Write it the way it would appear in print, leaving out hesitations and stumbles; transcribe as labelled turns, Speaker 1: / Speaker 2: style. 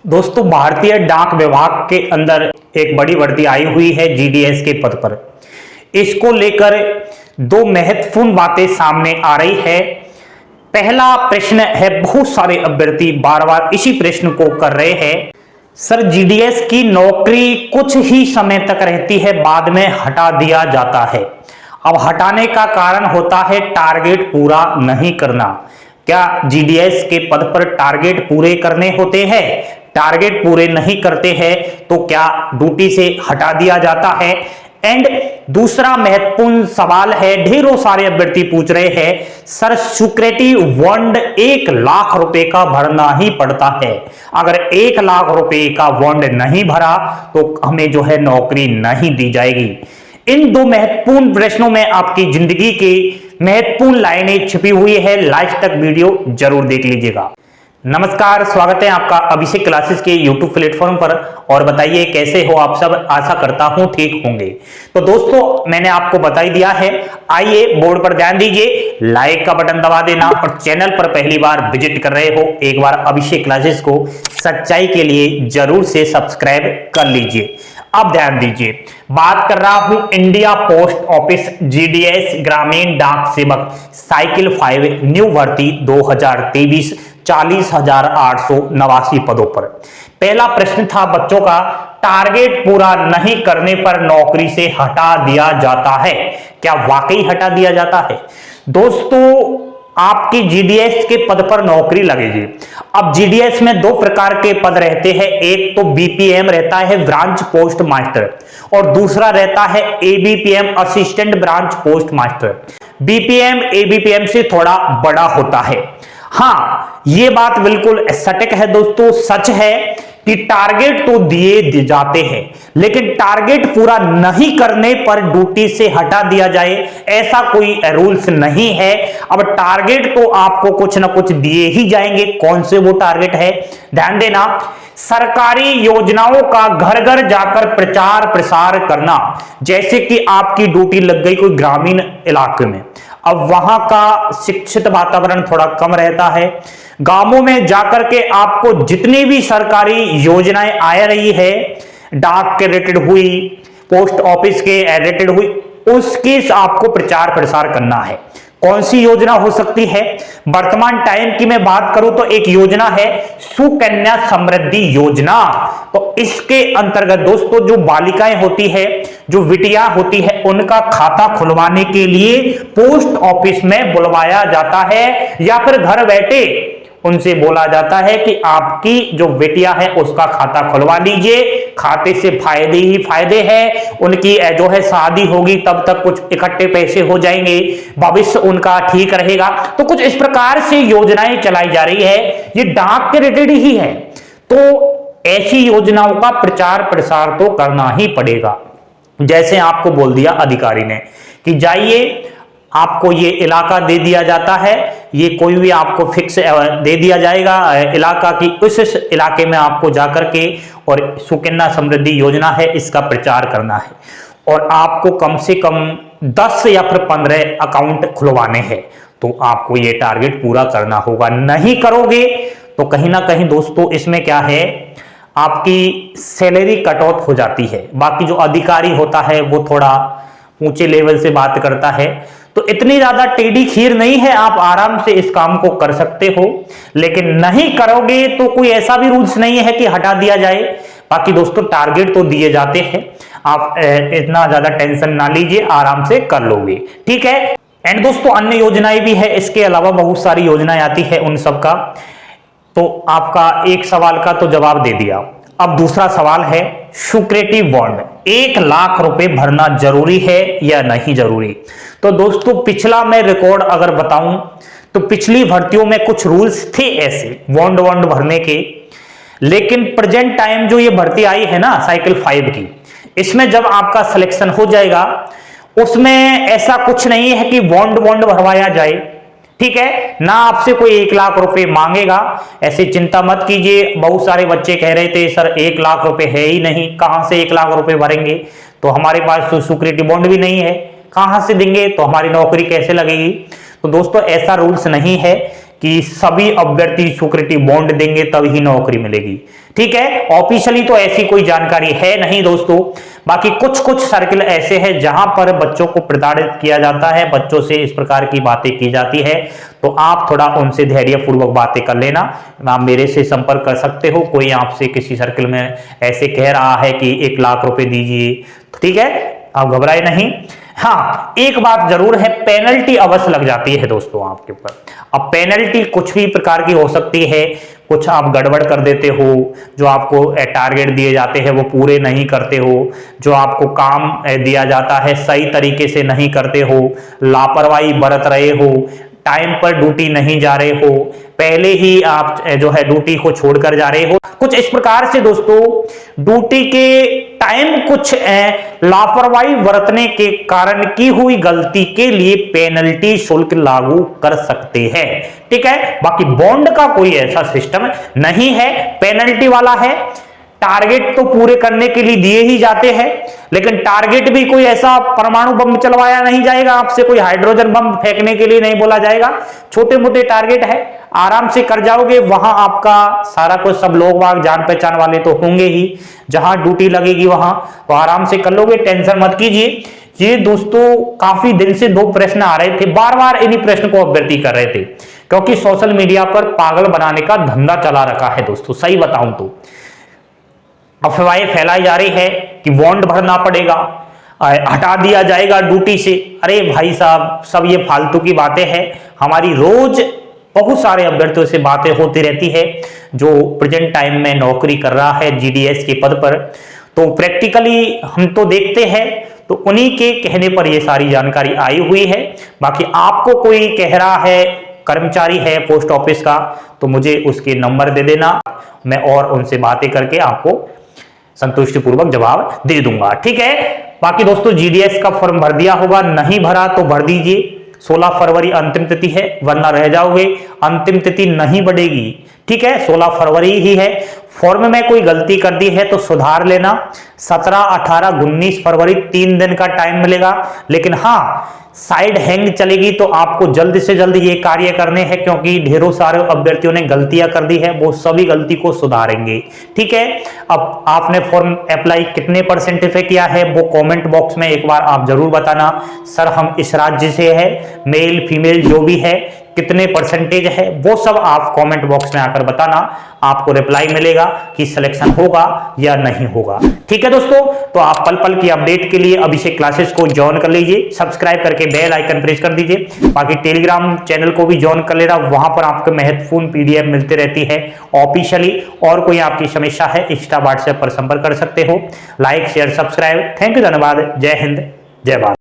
Speaker 1: दोस्तों, भारतीय डाक विभाग के अंदर एक बड़ी भर्ती आई हुई है जीडीएस के पद पर। इसको लेकर दो महत्वपूर्ण बातें सामने आ रही है। पहला प्रश्न है, बहुत सारे अभ्यर्थी बार बार इसी प्रश्न को कर रहे हैं, सर जीडीएस की नौकरी कुछ ही समय तक रहती है, बाद में हटा दिया जाता है। अब हटाने का कारण होता है टारगेट पूरा नहीं करना। क्या जीडीएस के पद पर टारगेट पूरे करने होते हैं? टारगेट पूरे नहीं करते हैं तो क्या ड्यूटी से हटा दिया जाता है? एंड दूसरा महत्वपूर्ण सवाल है, ढेरों सारे अभ्यर्थी पूछ रहे हैं, सर सिक्योरिटी बॉन्ड 1 लाख रुपए का भरना ही पड़ता है। अगर 1 लाख रुपए का बॉन्ड नहीं भरा तो हमें जो है नौकरी नहीं दी जाएगी। इन दो महत्वपूर्ण प्रश्नों में आपकी जिंदगी की महत्वपूर्ण लाइनें छिपी हुई है। लास्ट तक वीडियो जरूर देख लीजिएगा। नमस्कार, स्वागत है आपका अभिषेक क्लासेस के यूट्यूब प्लेटफॉर्म पर। और बताइए कैसे हो आप सब, आशा करता हूं ठीक होंगे। तो दोस्तों, मैंने आपको बता ही दिया है। आइए बोर्ड पर ध्यान दीजिए, लाइक का बटन दबा देना और चैनल पर पहली बार विजिट कर रहे हो एक बार अभिषेक क्लासेस को सच्चाई के लिए जरूर से सब्सक्राइब कर लीजिए। अब ध्यान दीजिए, बात कर रहा हूं इंडिया पोस्ट ऑफिस जीडीएस ग्रामीण डाक सेवक साइकिल 5 न्यू भर्ती 2023 40,889 पदों पर। पहला प्रश्न था बच्चों का, टारगेट पूरा नहीं करने पर नौकरी से हटा दिया जाता है। क्या वाकई हटा दिया जाता है? दोस्तों, आपकी जीडीएस के पद पर नौकरी लगेगी। अब जीडीएस में 2 प्रकार के पद रहते हैं, एक तो बीपीएम रहता है ब्रांच पोस्ट मास्टर और दूसरा रहता है ABPM assistant branch post master. BPM ABPM से थोड़ा बड़ा होता है। हाँ, ये बात बिल्कुल सटीक है दोस्तों, सच है कि टारगेट तो दिए जाते हैं, लेकिन टारगेट पूरा नहीं करने पर ड्यूटी से हटा दिया जाए ऐसा कोई रूल्स नहीं है। अब टारगेट तो आपको कुछ ना कुछ दिए ही जाएंगे। कौन से वो टारगेट है, ध्यान देना। सरकारी योजनाओं का घर घर जाकर प्रचार प्रसार करना। जैसे कि आपकी ड्यूटी लग गई कोई ग्रामीण इलाके में, अब वहां का शिक्षित वातावरण थोड़ा कम रहता है। गांवों में जाकर के आपको जितनी भी सरकारी योजनाएं आ रही है, डाक के रिलेटेड हुई, पोस्ट ऑफिस के रिलेटेड हुई, उसकी आपको प्रचार प्रसार करना है। कौन सी योजना हो सकती है? वर्तमान टाइम की मैं बात करूं तो एक योजना है सुकन्या समृद्धि योजना। तो इसके अंतर्गत दोस्तों जो बालिकाएं होती है, जो बिटिया होती है, उनका खाता खुलवाने के लिए पोस्ट ऑफिस में बुलवाया जाता है या फिर घर बैठे उनसे बोला जाता है कि आपकी जो बेटिया है उसका खाता खुलवा लीजिए, खाते से फायदे ही फायदे हैं। उनकी जो है शादी होगी तब तक कुछ इकट्ठे पैसे हो जाएंगे, भविष्य उनका ठीक रहेगा। तो कुछ इस प्रकार से योजनाएं चलाई जा रही है, ये डाक के रिलेटेड ही है। तो ऐसी योजनाओं का प्रचार प्रसार तो करना ही पड़ेगा। जैसे आपको बोल दिया अधिकारी ने कि जाइए, आपको ये इलाका दे दिया जाता है, ये कोई भी आपको फिक्स दे दिया जाएगा इलाका की, उस इलाके में आपको जाकर के और सुकन्या समृद्धि योजना है इसका प्रचार करना है और आपको कम से कम 10 या फिर 15 अकाउंट खुलवाने हैं। तो आपको ये टारगेट पूरा करना होगा। नहीं करोगे तो कहीं ना कहीं दोस्तों इसमें क्या है, आपकी सैलरी कट ऑफ हो जाती है। बाकी जो अधिकारी होता है वो थोड़ा ऊंचे लेवल से बात करता है, तो इतनी ज्यादा टेढ़ी खीर नहीं है, आप आराम से इस काम को कर सकते हो। लेकिन नहीं करोगे तो कोई ऐसा भी रूल्स नहीं है कि हटा दिया जाए। बाकी दोस्तों टारगेट तो दिए जाते हैं, आप इतना ज्यादा टेंशन ना लीजिए, आराम से कर लोगे, ठीक है। एंड दोस्तों अन्य योजनाएं भी है, इसके अलावा बहुत सारी योजनाएं आती है, उन सब का तो आपका एक सवाल का तो जवाब दे दिया। अब दूसरा सवाल है, सिक्योरिटी बॉन्ड 1 लाख रुपए भरना जरूरी है या नहीं जरूरी? तो दोस्तों पिछला मैं रिकॉर्ड अगर बताऊं तो पिछली भर्तियों में कुछ रूल्स थे ऐसे बॉन्ड भरने के, लेकिन प्रेजेंट टाइम जो ये भर्ती आई है ना साइकिल 5 की, इसमें जब आपका सिलेक्शन हो जाएगा उसमें ऐसा कुछ नहीं है कि बॉन्ड भरवाया जाए, ठीक है ना। आपसे कोई 1 लाख रुपए मांगेगा, ऐसे चिंता मत कीजिए। बहुत सारे बच्चे कह रहे थे सर 1 लाख रुपए है ही नहीं, कहां से 1 लाख रुपए भरेंगे, तो हमारे पास तो सिक्योरिटी बॉन्ड भी नहीं है, कहां से देंगे, तो हमारी नौकरी कैसे लगेगी? तो दोस्तों ऐसा रूल्स नहीं है कि सभी अभ्यर्थी सिक्योरिटी बॉन्ड देंगे तब ही नौकरी मिलेगी। ठीक है, ऑफिशियली तो ऐसी कोई जानकारी है नहीं दोस्तों। बाकी कुछ कुछ सर्किल ऐसे हैं जहां पर बच्चों को प्रताड़ित किया जाता है, बच्चों से इस प्रकार की बातें की जाती है, तो आप थोड़ा उनसे धैर्यपूर्वक बातें कर लेना। आप मेरे से संपर्क कर सकते हो, कोई आपसे किसी सर्किल में ऐसे कह रहा है कि 1 लाख रुपए दीजिए, ठीक है, आप घबराए नहीं। हाँ, एक बात जरूर है, पेनल्टी अवश्य लग जाती है दोस्तों आपके ऊपर। अब पेनल्टी कुछ भी प्रकार की हो सकती है, कुछ आप गड़बड़ कर देते हो, जो आपको टारगेट दिए जाते हैं वो पूरे नहीं करते हो, जो आपको काम दिया जाता है सही तरीके से नहीं करते हो, लापरवाही बरत रहे हो, टाइम पर ड्यूटी नहीं जा रहे हो, पहले ही आप जो है ड्यूटी को छोड़कर जा रहे हो, कुछ इस प्रकार से दोस्तों ड्यूटी के टाइम कुछ लापरवाही बरतने के कारण की हुई गलती के लिए पेनल्टी शुल्क लागू कर सकते हैं। ठीक है, बाकी बॉन्ड का कोई ऐसा सिस्टम नहीं है, पेनल्टी वाला है। टारगेट तो पूरे करने के लिए दिए ही जाते हैं, लेकिन टारगेट भी कोई ऐसा परमाणु बम चलवाया नहीं जाएगा आपसे, कोई हाइड्रोजन बम फेंकने के लिए नहीं बोला जाएगा। छोटे मोटे टारगेट है, आराम से कर जाओगे, वहां आपका सारा कुछ, सब लोग वहां जान पहचान वाले तो होंगे ही, जहां ड्यूटी लगेगी वहां तो आराम से कर लोगे, टेंशन मत कीजिए। ये दोस्तों काफी दिन से 2 प्रश्न आ रहे थे, बार बार इन्हीं प्रश्न को अभ्यर्थी कर रहे थे, क्योंकि सोशल मीडिया पर पागल बनाने का धंधा चला रखा है दोस्तों। सही बताऊं तो अफवाहें फैलाई जा रही है कि बॉन्ड भरना पड़ेगा, हटा दिया जाएगा ड्यूटी से। अरे भाई साहब, सब ये फालतू की बातें हैं। हमारी रोज बहुत सारे अभ्यर्थियों से बातें होती रहती है जो प्रेजेंट टाइम में नौकरी कर रहा है जीडीएस के पद पर, तो प्रैक्टिकली हम तो देखते हैं, तो उन्हीं के कहने पर ये सारी जानकारी आई हुई है। बाकी आपको कोई कह रहा है, कर्मचारी है पोस्ट ऑफिस का, तो मुझे उसके नंबर दे देना, मैं और उनसे बातें करके आपको संतुष्टिपूर्वक जवाब दे दूंगा। ठीक है, बाकी दोस्तों जीडीएस का फॉर्म भर दिया होगा, नहीं भरा तो भर दीजिए। 16 फरवरी अंतिम तिथि है, वरना रह जाओगे, अंतिम तिथि नहीं बढ़ेगी। ठीक है, 16 फरवरी ही है। फॉर्म में कोई गलती कर दी है तो सुधार लेना। 17, 18, 19 फरवरी 3 दिन का टाइम मिलेगा, लेकिन हाँ साइड हैंग चलेगी, तो आपको जल्द से जल्द ये कार्य करने हैं, क्योंकि ढेरों सारे अभ्यर्थियों ने गलतियां कर दी है, वो सभी गलती को सुधारेंगे। ठीक है, अब आपने फॉर्म अप्लाई कितने % पे किया है वो कमेंट बॉक्स में एक बार आप जरूर बताना। सर हम इस राज्य से है, मेल फीमेल जो भी है, कितने % है, वो सब आप कमेंट बॉक्स में आकर बताना, आपको रिप्लाई मिलेगा कि सिलेक्शन होगा या नहीं होगा। ठीक है दोस्तों, तो आप पल पल की अपडेट के लिए अभिषेक क्लासेस को ज्वाइन कर लीजिए, सब्सक्राइब करके बेल आइकन प्रेस कर दीजिए। बाकी टेलीग्राम चैनल को भी ज्वाइन कर लेना, वहां पर आपको महत्वपूर्ण पीडीएफ मिलती रहती है ऑफिशियली। और कोई आपकी समस्या है, इंस्टा व्हाट्सएप पर संपर्क कर सकते हो। Like share subscribe, thank you, धन्यवाद, जय हिंद, जय भारत।